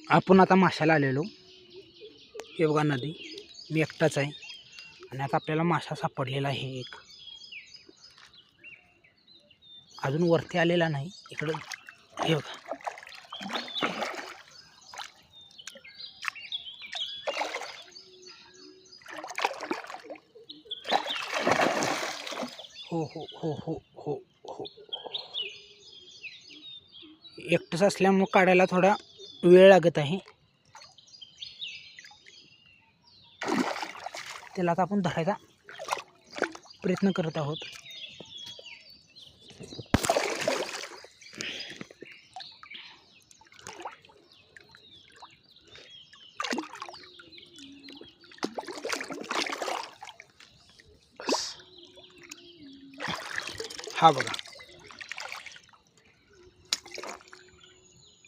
आपण आता माशाला आलेलो. हे बघा नदी, मी एकटाच आहे आणि आता आपल्याला मासा सापडलेला आहे एक. अजून वरती आलेला नाही. इकडं हे बघा. हो हो हो हो हो हो. एकटंच असल्यामुळं काढायला थोडा वेळ लागत आहे. त्याला आता आपण धरायचा प्रयत्न करत आहोत. हा बघा,